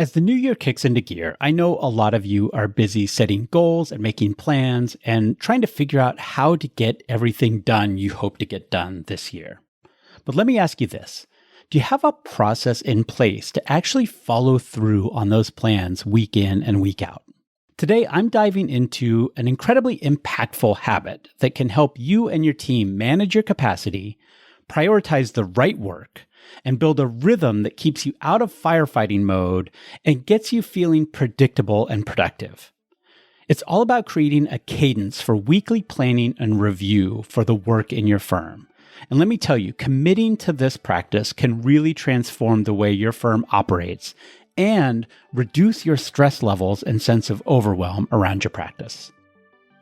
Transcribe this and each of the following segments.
As the new year kicks into gear, I know a lot of you are busy setting goals and making plans and trying to figure out how to get everything done you hope to get done this year. But let me ask you this. Do you have a process in place to actually follow through on those plans week in and week out? Today, I'm diving into an incredibly impactful habit that can help you and your team manage your capacity, prioritize the right work, and build a rhythm that keeps you out of firefighting mode and gets you feeling predictable and productive. It's all about creating a cadence for weekly planning and review for the work in your firm. And let me tell you, committing to this practice can really transform the way your firm operates and reduce your stress levels and sense of overwhelm around your practice.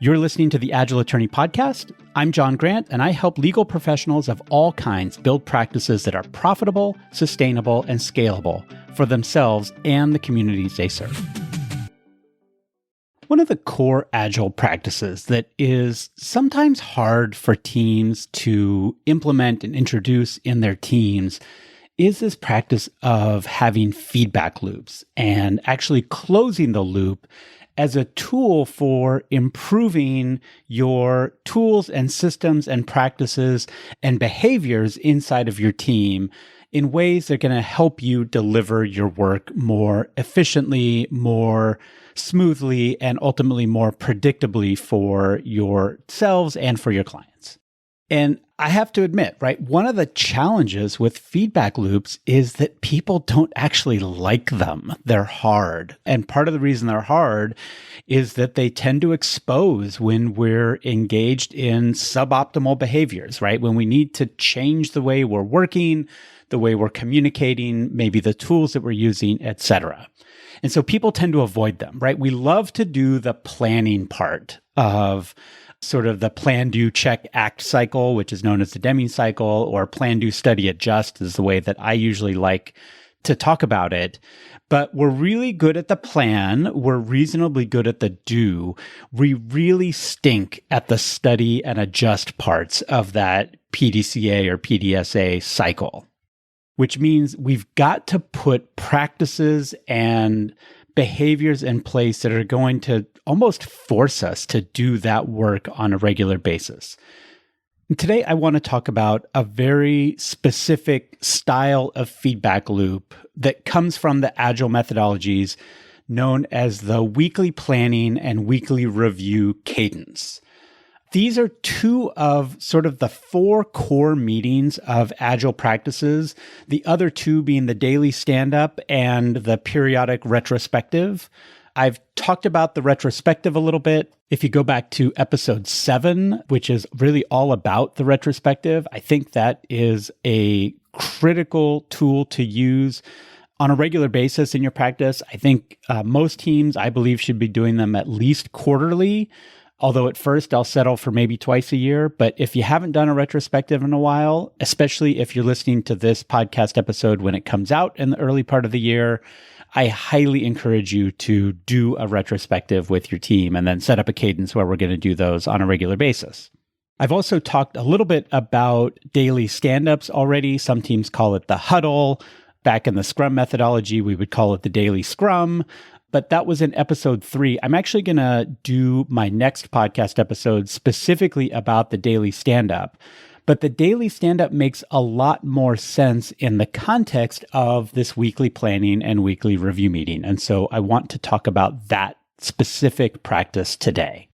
You're listening to the Agile Attorney Podcast. I'm John Grant, and I help legal professionals of all kinds build practices that are profitable, sustainable, and scalable for themselves and the communities they serve. One of the core Agile practices that is sometimes hard for teams to implement and introduce in their teams is this practice of having feedback loops and actually closing the loop as a tool for improving your tools and systems and practices and behaviors inside of your team in ways that are going to help you deliver your work more efficiently, more smoothly, and ultimately more predictably for yourselves and for your clients. And I have to admit, right, one of the challenges with feedback loops is that people don't actually like them. They're hard. And part of the reason they're hard is that they tend to expose when we're engaged in suboptimal behaviors, right? When we need to change the way we're working, the way we're communicating, maybe the tools that we're using, etc. And so people tend to avoid them, right? We love to do the planning part of sort of the plan, do, check, act cycle, which is known as the Deming cycle, or plan, do, study, adjust is the way that I usually like to talk about it. But we're really good at the plan. We're reasonably good at the do. We really stink at the study and adjust parts of that PDCA or PDSA cycle, which means we've got to put practices and behaviors in place that are going to almost force us to do that work on a regular basis. And today, I want to talk about a very specific style of feedback loop that comes from the Agile methodologies known as the weekly planning and weekly review cadence. These are two of sort of the four core meetings of Agile practices, the other two being the daily stand-up and the periodic retrospective. I've talked about the retrospective a little bit. If you go back to episode 7, which is really all about the retrospective, I think that is a critical tool to use on a regular basis in your practice. I think most teams, I believe, should be doing them at least quarterly. Although at first I'll settle for maybe twice a year. But if you haven't done a retrospective in a while, especially if you're listening to this podcast episode when it comes out in the early part of the year, I highly encourage you to do a retrospective with your team and then set up a cadence where we're going to do those on a regular basis. I've also talked a little bit about daily stand-ups already. Some teams call it the huddle. Back in the Scrum methodology, we would call it the daily scrum. But that was in episode 3. I'm actually going to do my next podcast episode specifically about the daily stand-up. But the daily stand-up makes a lot more sense in the context of this weekly planning and weekly review meeting. And so I want to talk about that specific practice today.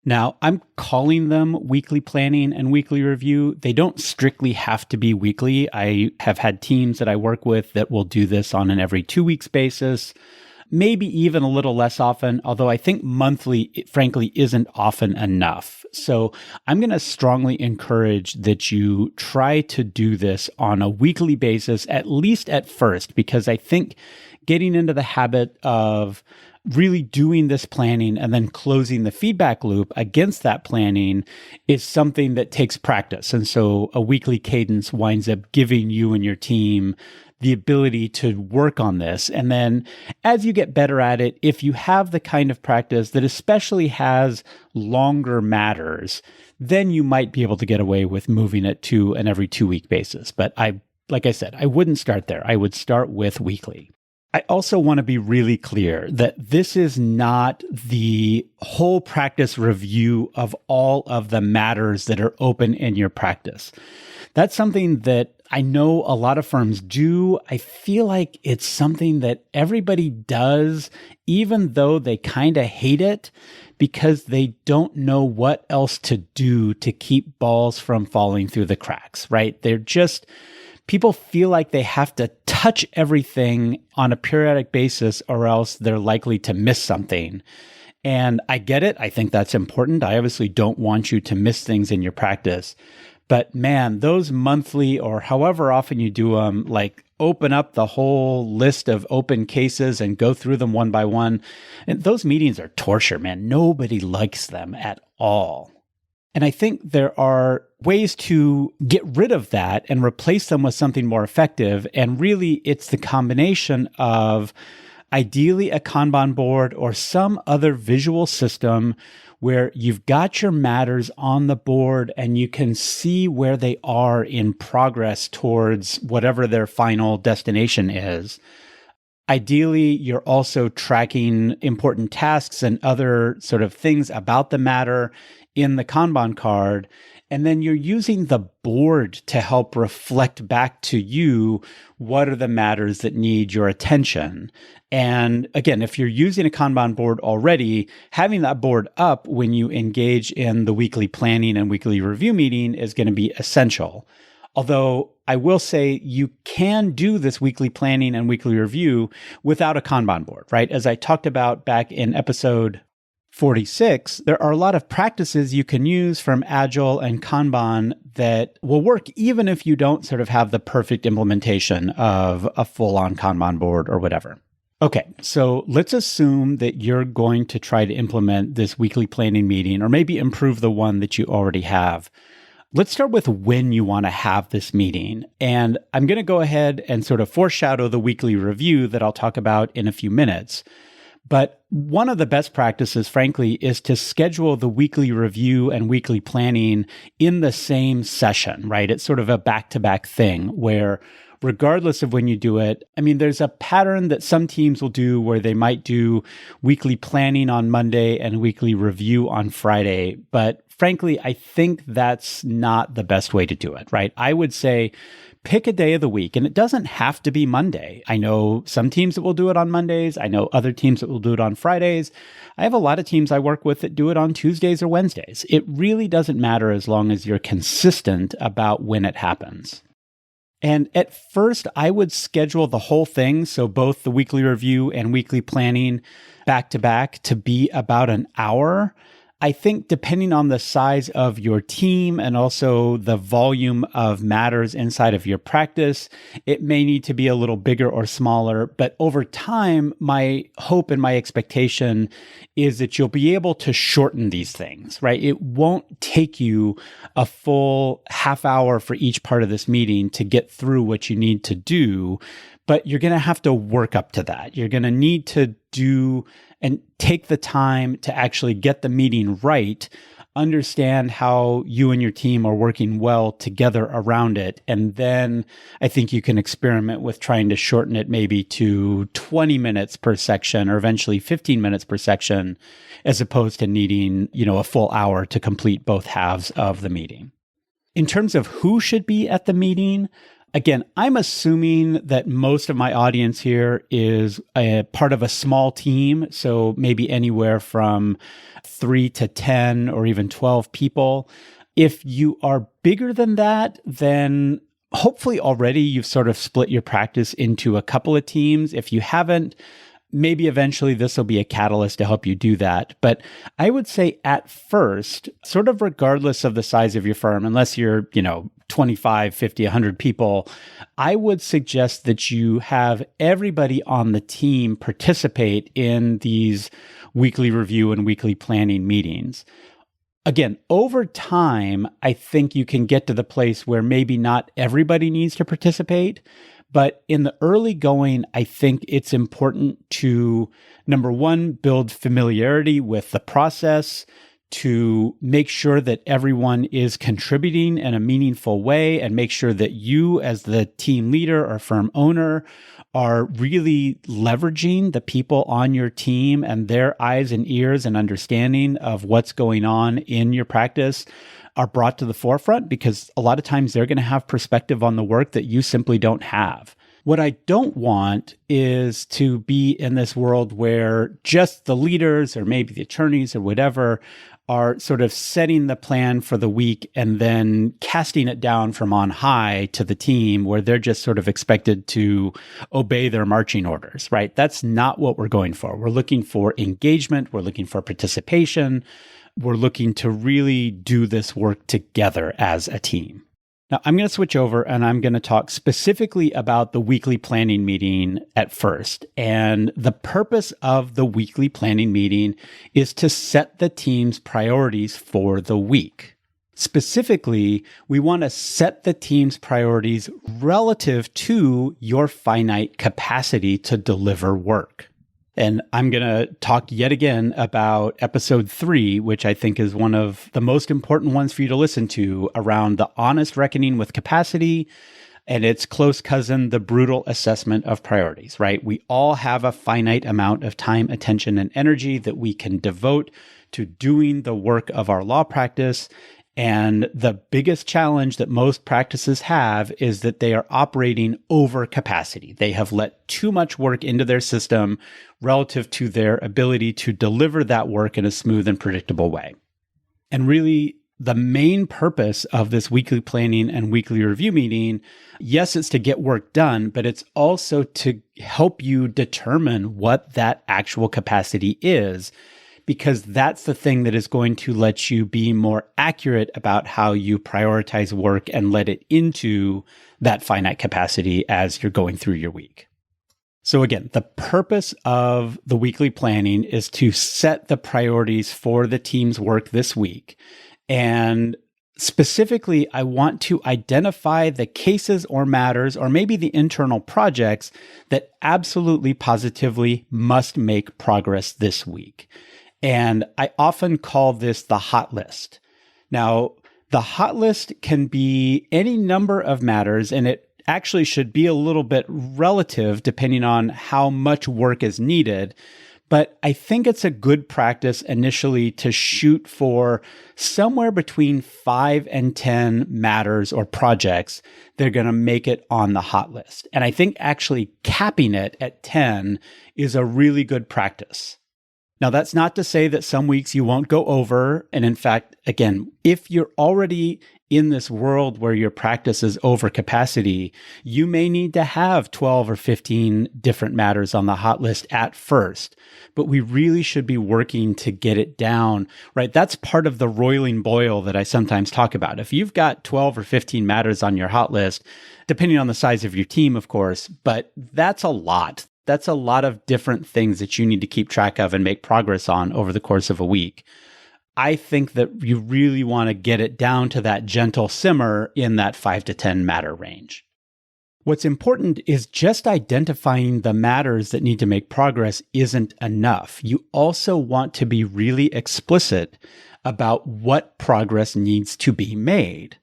Now, I'm calling them weekly planning and weekly review. They don't strictly have to be weekly. I have had teams that I work with that will do this on an every 2 weeks basis. Maybe even a little less often, although I think monthly, frankly, isn't often enough. So I'm going to strongly encourage that you try to do this on a weekly basis, at least at first, because I think getting into the habit of really doing this planning and then closing the feedback loop against that planning is something that takes practice. And so a weekly cadence winds up giving you and your team the ability to work on this. And then as you get better at it, if you have the kind of practice that especially has longer matters, then you might be able to get away with moving it to an every 2 week basis. But like I said, I wouldn't start there. I would start with weekly. I also want to be really clear that this is not the whole practice review of all of the matters that are open in your practice. That's something that I know a lot of firms do. I feel like it's something that everybody does, even though they kind of hate it because they don't know what else to do to keep balls from falling through the cracks, right? People feel like they have to touch everything on a periodic basis or else they're likely to miss something. And I get it. I think that's important. I obviously don't want you to miss things in your practice. But man, those monthly or however often you do them, like open up the whole list of open cases and go through them one by one. And those meetings are torture, man. Nobody likes them at all. And I think there are ways to get rid of that and replace them with something more effective. And really, it's the combination of ideally a Kanban board or some other visual system where you've got your matters on the board and you can see where they are in progress towards whatever their final destination is. Ideally, you're also tracking important tasks and other sort of things about the matter in the Kanban card. And then you're using the board to help reflect back to you what are the matters that need your attention. And again, if you're using a Kanban board already, having that board up when you engage in the weekly planning and weekly review meeting is going to be essential. Although I will say you can do this weekly planning and weekly review without a Kanban board, right? As I talked about back in episode 46, there are a lot of practices you can use from Agile and Kanban that will work even if you don't sort of have the perfect implementation of a full-on Kanban board or whatever. Okay, so let's assume that you're going to try to implement this weekly planning meeting or maybe improve the one that you already have. Let's start with when you want to have this meeting. And I'm going to go ahead and sort of foreshadow the weekly review that I'll talk about in a few minutes. But one of the best practices, frankly, is to schedule the weekly review and weekly planning in the same session, right? It's sort of a back-to-back thing where regardless of when you do it, I mean, there's a pattern that some teams will do where they might do weekly planning on Monday and weekly review on Friday. But frankly, I think that's not the best way to do it, right? I would say pick a day of the week, and it doesn't have to be Monday. I know some teams that will do it on Mondays. I know other teams that will do it on Fridays. I have a lot of teams I work with that do it on Tuesdays or Wednesdays. It really doesn't matter as long as you're consistent about when it happens. And at first, I would schedule the whole thing, so both the weekly review and weekly planning back to back, to be about an hour. I think depending on the size of your team and also the volume of matters inside of your practice, it may need to be a little bigger or smaller. But over time, my hope and my expectation is that you'll be able to shorten these things, right? It won't take you a full half hour for each part of this meeting to get through what you need to do, but you're going to have to work up to that. You're going to need to do and take the time to actually get the meeting right, understand how you and your team are working well together around it. And then I think you can experiment with trying to shorten it maybe to 20 minutes per section or eventually 15 minutes per section, as opposed to needing, a full hour to complete both halves of the meeting. In terms of who should be at the meeting, again, I'm assuming that most of my audience here is a part of a small team, so maybe anywhere from 3 to 10 or even 12 people. If you are bigger than that, then hopefully already you've sort of split your practice into a couple of teams. If you haven't, maybe eventually this will be a catalyst to help you do that. But I would say at first, sort of regardless of the size of your firm, unless you're, 25, 50, 100 people, I would suggest that you have everybody on the team participate in these weekly review and weekly planning meetings. Again, over time, I think you can get to the place where maybe not everybody needs to participate. But in the early going, I think it's important to, number one, build familiarity with the process. to make sure that everyone is contributing in a meaningful way and make sure that you as the team leader or firm owner are really leveraging the people on your team and their eyes and ears and understanding of what's going on in your practice are brought to the forefront, because a lot of times they're going to have perspective on the work that you simply don't have. What I don't want is to be in this world where just the leaders or maybe the attorneys or whatever are sort of setting the plan for the week and then casting it down from on high to the team, where they're just sort of expected to obey their marching orders, right? That's not what we're going for. We're looking for engagement. We're looking for participation. We're looking to really do this work together as a team. Now, I'm going to switch over and I'm going to talk specifically about the weekly planning meeting at first. And the purpose of the weekly planning meeting is to set the team's priorities for the week. Specifically, we want to set the team's priorities relative to your finite capacity to deliver work. And I'm going to talk yet again about episode 3, which I think is one of the most important ones for you to listen to, around the honest reckoning with capacity and its close cousin, the brutal assessment of priorities, right? We all have a finite amount of time, attention, and energy that we can devote to doing the work of our law practice. And the biggest challenge that most practices have is that they are operating over capacity. They have let too much work into their system relative to their ability to deliver that work in a smooth and predictable way. And really, the main purpose of this weekly planning and weekly review meeting, yes, it's to get work done, but it's also to help you determine what that actual capacity is, because that's the thing that is going to let you be more accurate about how you prioritize work and let it into that finite capacity as you're going through your week. So again, the purpose of the weekly planning is to set the priorities for the team's work this week. And specifically, I want to identify the cases or matters, or maybe the internal projects that absolutely positively must make progress this week. And I often call this the hot list. Now, the hot list can be any number of matters, and it actually should be a little bit relative depending on how much work is needed. But I think it's a good practice initially to shoot for somewhere between 5 and 10 matters or projects that are going to make it on the hot list. And I think actually capping it at 10 is a really good practice. Now, that's not to say that some weeks you won't go over. And in fact, again, if you're already in this world where your practice is over capacity, you may need to have 12 or 15 different matters on the hot list at first. But we really should be working to get it down, right? That's part of the roiling boil that I sometimes talk about. If you've got 12 or 15 matters on your hot list, depending on the size of your team, of course, but that's a lot. That's a lot of different things that you need to keep track of and make progress on over the course of a week. I think that you really want to get it down to that gentle simmer in that 5 to 10 matter range. What's important is just identifying the matters that need to make progress isn't enough. You also want to be really explicit about what progress needs to be made.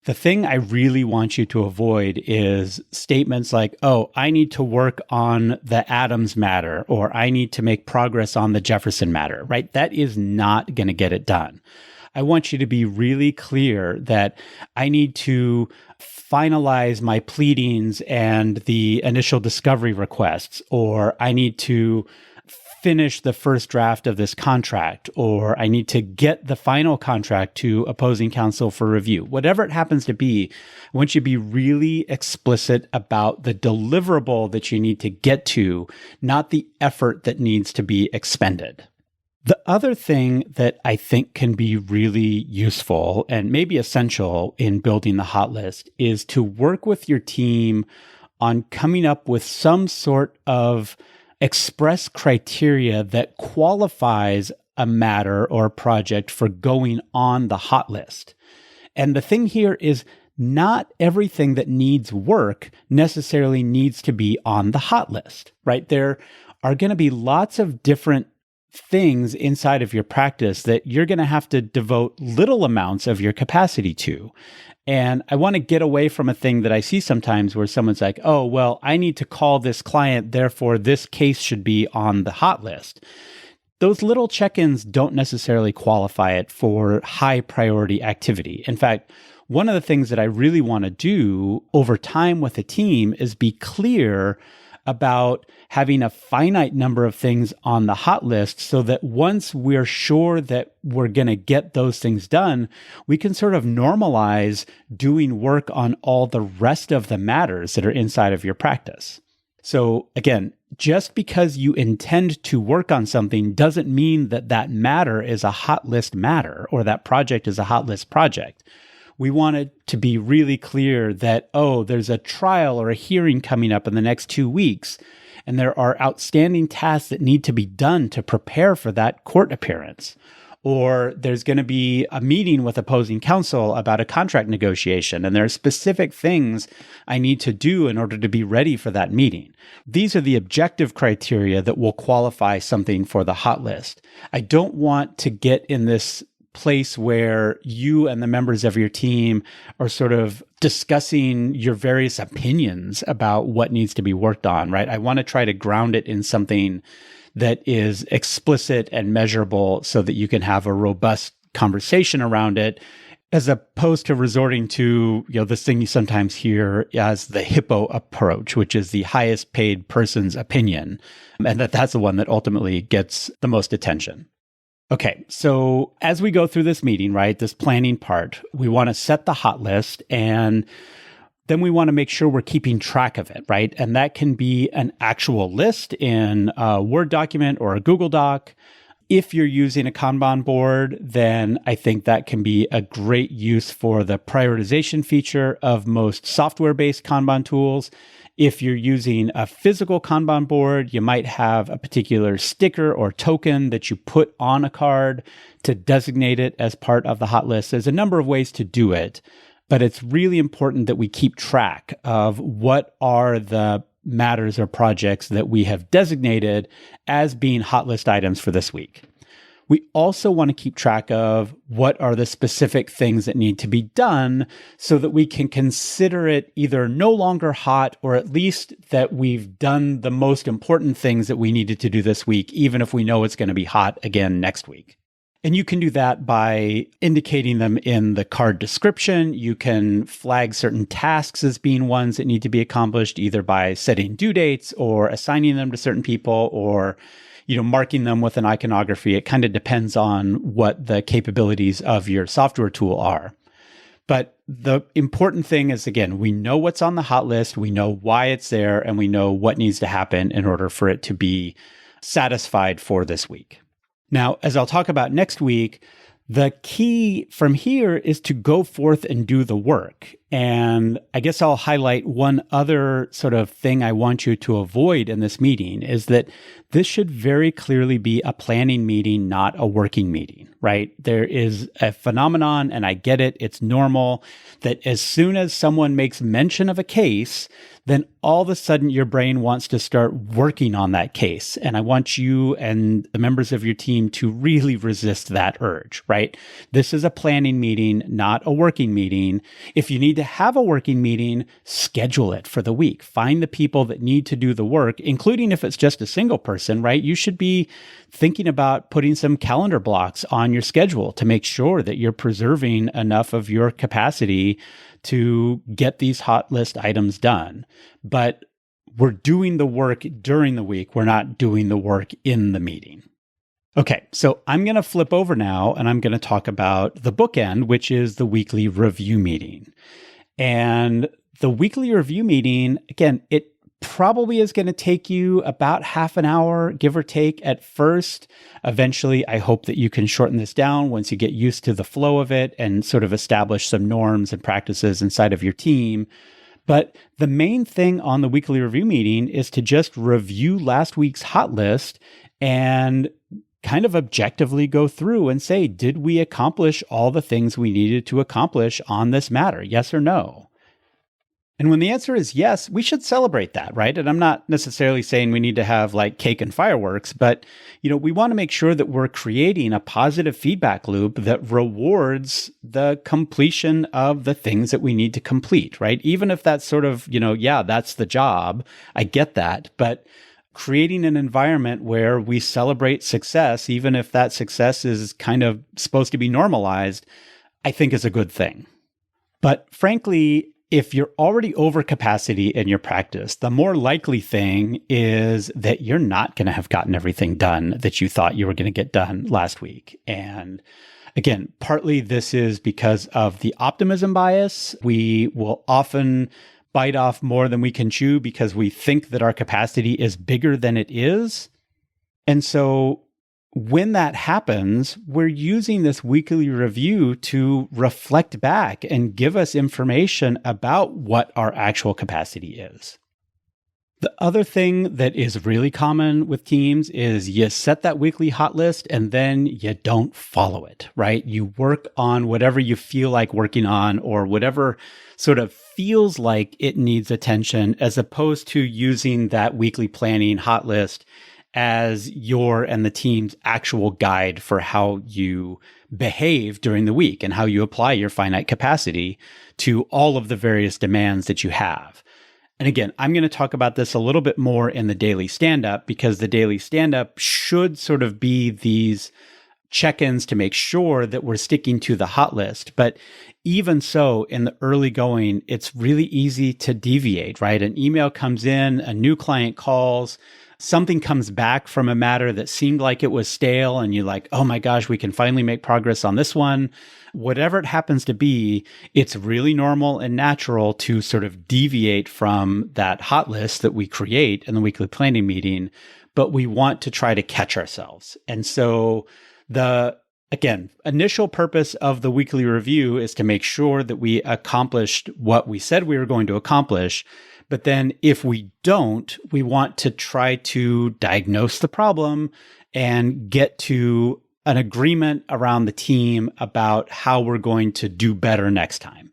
The thing I really want you to avoid is statements like, oh, I need to work on the Adams matter, or I need to make progress on the Jefferson matter, right? That is not going to get it done. I want you to be really clear that I need to finalize my pleadings and the initial discovery requests, or I need to finish the first draft of this contract, or I need to get the final contract to opposing counsel for review. Whatever it happens to be, I want you to be really explicit about the deliverable that you need to get to, not the effort that needs to be expended. The other thing that I think can be really useful and maybe essential in building the hot list is to work with your team on coming up with some sort of express criteria that qualifies a matter or a project for going on the hot list. And the thing here is not everything that needs work necessarily needs to be on the hot list, right? There are going to be lots of different things inside of your practice that you're going to have to devote little amounts of your capacity to. And I want to get away from a thing that I see sometimes where someone's like, oh, well, I need to call this client, therefore this case should be on the hot list. Those little check-ins don't necessarily qualify it for high priority activity. In fact, one of the things that I really want to do over time with a team is be clear about having a finite number of things on the hot list so that once we're sure that we're going to get those things done, we can sort of normalize doing work on all the rest of the matters that are inside of your practice. So again, just because you intend to work on something doesn't mean that that matter is a hot list matter or that project is a hot list project. We want it to be really clear that, oh, there's a trial or a hearing coming up in the next 2 weeks, and there are outstanding tasks that need to be done to prepare for that court appearance. Or there's going to be a meeting with opposing counsel about a contract negotiation, and there are specific things I need to do in order to be ready for that meeting. These are the objective criteria that will qualify something for the hot list. I don't want to get in this place where you and the members of your team are sort of discussing your various opinions about what needs to be worked on, right? I want to try to ground it in something that is explicit and measurable so that you can have a robust conversation around it, as opposed to resorting to, this thing you sometimes hear as the hippo approach, which is the highest paid person's opinion, and that's the one that ultimately gets the most attention. Okay, so as we go through this meeting, right, this planning part, we want to set the hot list, and then we want to make sure we're keeping track of it, right? And that can be an actual list in a Word document or a Google Doc. If you're using a Kanban board, then I think that can be a great use for the prioritization feature of most software-based Kanban tools. If you're using a physical Kanban board, you might have a particular sticker or token that you put on a card to designate it as part of the hot list. There's a number of ways to do it, but it's really important that we keep track of what are the matters or projects that we have designated as being hot list items for this week. We also want to keep track of what are the specific things that need to be done so that we can consider it either no longer hot or at least that we've done the most important things that we needed to do this week, even if we know it's going to be hot again next week. And you can do that by indicating them in the card description. You can flag certain tasks as being ones that need to be accomplished, either by setting due dates or assigning them to certain people or marking them with an iconography. It kind of depends on what the capabilities of your software tool are. But the important thing is, again, we know what's on the hot list, we know why it's there, and we know what needs to happen in order for it to be satisfied for this week. Now, as I'll talk about next week, the key from here is to go forth and do the work. And I guess I'll highlight one other sort of thing I want you to avoid in this meeting is that this should very clearly be a planning meeting, not a working meeting, right? There is a phenomenon, and I get it, it's normal, that as soon as someone makes mention of a case, then all of a sudden your brain wants to start working on that case. And I want you and the members of your team to really resist that urge, right? This is a planning meeting, not a working meeting. If you need to have a working meeting, schedule it for the week. Find the people that need to do the work, including if it's just a single person, right? You should be thinking about putting some calendar blocks on your schedule to make sure that you're preserving enough of your capacity to get these hot list items done. But we're doing the work during the week. We're not doing the work in the meeting. Okay, so I'm going to flip over now and I'm going to talk about the bookend, which is the weekly review meeting. And the weekly review meeting, again, it probably is going to take you about half an hour, give or take at first. Eventually, I hope that you can shorten this down once you get used to the flow of it and sort of establish some norms and practices inside of your team. But the main thing on the weekly review meeting is to just review last week's hot list and kind of objectively go through and say, did we accomplish all the things we needed to accomplish on this matter? Yes or no? And when the answer is yes, we should celebrate that, right? And I'm not necessarily saying we need to have like cake and fireworks, but we want to make sure that we're creating a positive feedback loop that rewards the completion of the things that we need to complete, right? Even if that's sort of, yeah, that's the job. I get that, but creating an environment where we celebrate success, even if that success is kind of supposed to be normalized, I think is a good thing. But frankly, if you're already over capacity in your practice, the more likely thing is that you're not going to have gotten everything done that you thought you were going to get done last week. And again, partly this is because of the optimism bias. We will often bite off more than we can chew because we think that our capacity is bigger than it is. And so when that happens, we're using this weekly review to reflect back and give us information about what our actual capacity is. The other thing that is really common with teams is you set that weekly hot list and then you don't follow it, right? You work on whatever you feel like working on or whatever sort of feels like it needs attention, as opposed to using that weekly planning hot list as your and the team's actual guide for how you behave during the week and how you apply your finite capacity to all of the various demands that you have. And again, I'm going to talk about this a little bit more in the daily stand-up, because the daily stand-up should sort of be these check-ins to make sure that we're sticking to the hot list. But even so, in the early going, it's really easy to deviate, right? An email comes in, a new client calls, something comes back from a matter that seemed like it was stale, and you're like, oh my gosh, we can finally make progress on this one. Whatever it happens to be, it's really normal and natural to sort of deviate from that hot list that we create in the weekly planning meeting, but we want to try to catch ourselves. And so the initial purpose of the weekly review is to make sure that we accomplished what we said we were going to accomplish. But then if we don't, we want to try to diagnose the problem and get to an agreement around the team about how we're going to do better next time.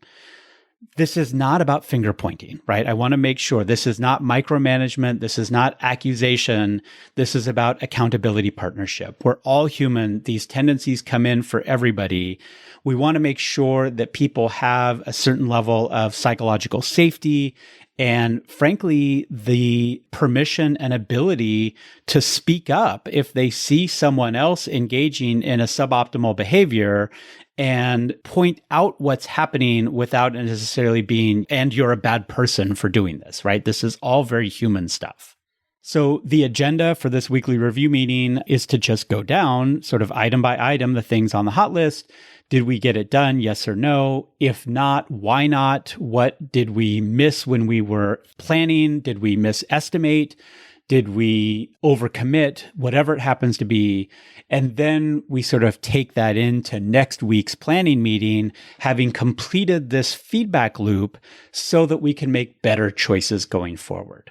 This is not about finger pointing, right? I want to make sure this is not micromanagement. This is not accusation. This is about accountability partnership. We're all human. These tendencies come in for everybody. We want to make sure that people have a certain level of psychological safety and, frankly, the permission and ability to speak up if they see someone else engaging in a suboptimal behavior and point out what's happening without necessarily being, and you're a bad person for doing this, right? This is all very human stuff. So the agenda for this weekly review meeting is to just go down sort of item by item, the things on the hot list. Did we get it done? Yes or no? If not, why not? What did we miss when we were planning? Did we misestimate? Did we overcommit? Whatever it happens to be. And then we sort of take that into next week's planning meeting, having completed this feedback loop so that we can make better choices going forward.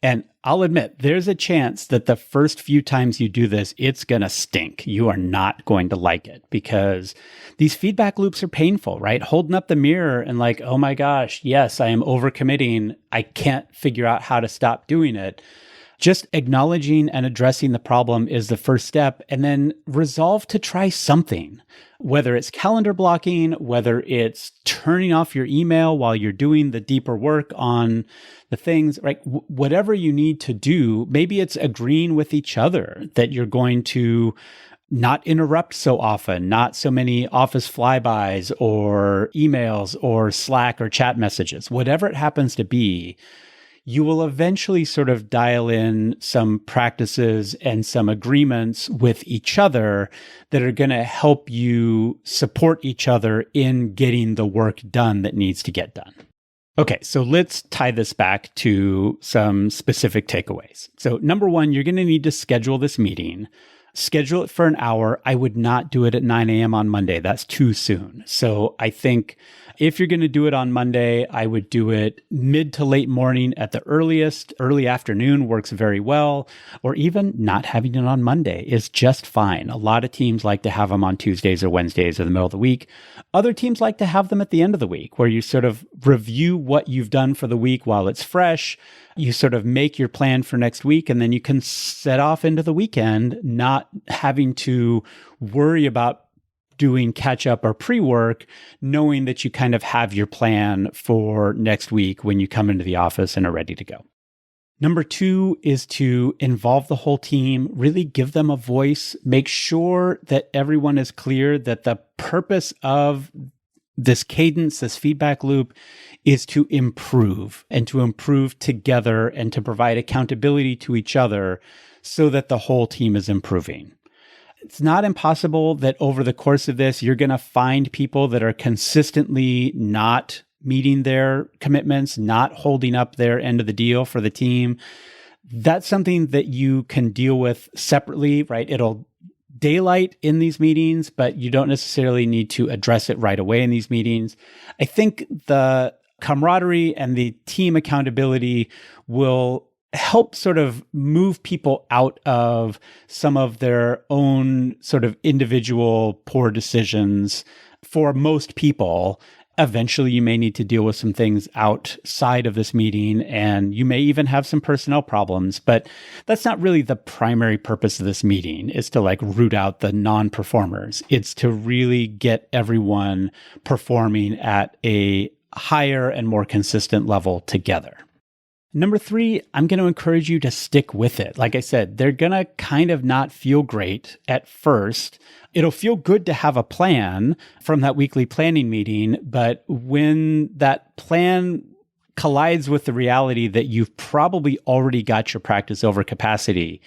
And I'll admit, there's a chance that the first few times you do this, it's going to stink. You are not going to like it because these feedback loops are painful, right? Holding up the mirror and like, oh my gosh, yes, I am overcommitting. I can't figure out how to stop doing it. Just acknowledging and addressing the problem is the first step, and then resolve to try something, whether it's calendar blocking, whether it's turning off your email while you're doing the deeper work on the things, right? Whatever you need to do, maybe it's agreeing with each other that you're going to not interrupt so often, not so many office flybys or emails or Slack or chat messages, whatever it happens to be. You will eventually sort of dial in some practices and some agreements with each other that are going to help you support each other in getting the work done that needs to get done. Okay, so let's tie this back to some specific takeaways. So number one, you're going to need to schedule this meeting. schedule it for an hour. I would not do it at 9 a.m. on Monday. That's too soon. So I think if you're going to do it on Monday, I would do it mid to late morning at the earliest. Early afternoon works very well, or even not having it on Monday is just fine. A lot of teams like to have them on Tuesdays or Wednesdays in the middle of the week. Other teams like to have them at the end of the week, where you sort of review what you've done for the week while it's fresh. You sort of make your plan for next week, and then you can set off into the weekend, not having to worry about doing catch up or pre-work, knowing that you kind of have your plan for next week when you come into the office and are ready to go. Number 2 is to involve the whole team, really give them a voice, make sure that everyone is clear that the purpose of this cadence, this feedback loop, is to improve and to improve together and to provide accountability to each other so that the whole team is improving. It's not impossible that over the course of this, you're going to find people that are consistently not meeting their commitments, not holding up their end of the deal for the team. That's something that you can deal with separately, right? It'll daylight in these meetings, but you don't necessarily need to address it right away in these meetings. I think the camaraderie and the team accountability will help sort of move people out of some of their own sort of individual poor decisions. For most people, eventually you may need to deal with some things outside of this meeting, and you may even have some personnel problems, but that's not really the primary purpose of this meeting, is to like root out the non-performers. It's to really get everyone performing at a higher and more consistent level together. Number 3, I'm going to encourage you to stick with it. Like I said, they're going to kind of not feel great at first. It'll feel good to have a plan from that weekly planning meeting, but when that plan collides with the reality that you've probably already got your practice over capacity,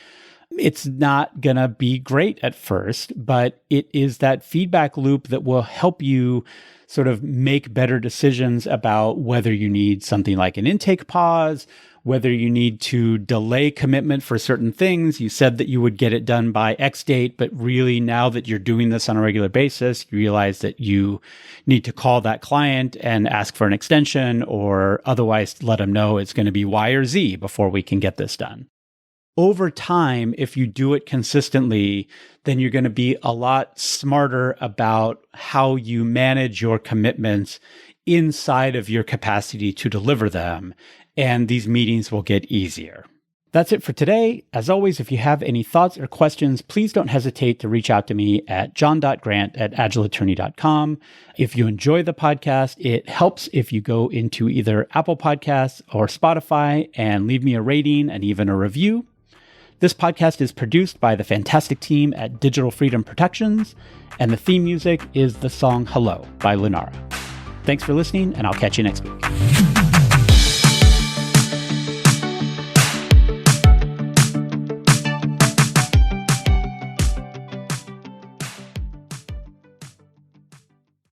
it's not going to be great at first, but it is that feedback loop that will help you sort of make better decisions about whether you need something like an intake pause, whether you need to delay commitment for certain things. You said that you would get it done by X date, but really now that you're doing this on a regular basis, you realize that you need to call that client and ask for an extension, or otherwise let them know it's going to be Y or Z before we can get this done. Over time, if you do it consistently, then you're going to be a lot smarter about how you manage your commitments inside of your capacity to deliver them, and these meetings will get easier. That's it for today. As always, if you have any thoughts or questions, please don't hesitate to reach out to me at john.grant@agileattorney.com. If you enjoy the podcast, it helps if you go into either Apple Podcasts or Spotify and leave me a rating and even a review. This podcast is produced by the fantastic team at Digital Freedom Protections, and the theme music is the song Hello by Lunara. Thanks for listening, and I'll catch you next week.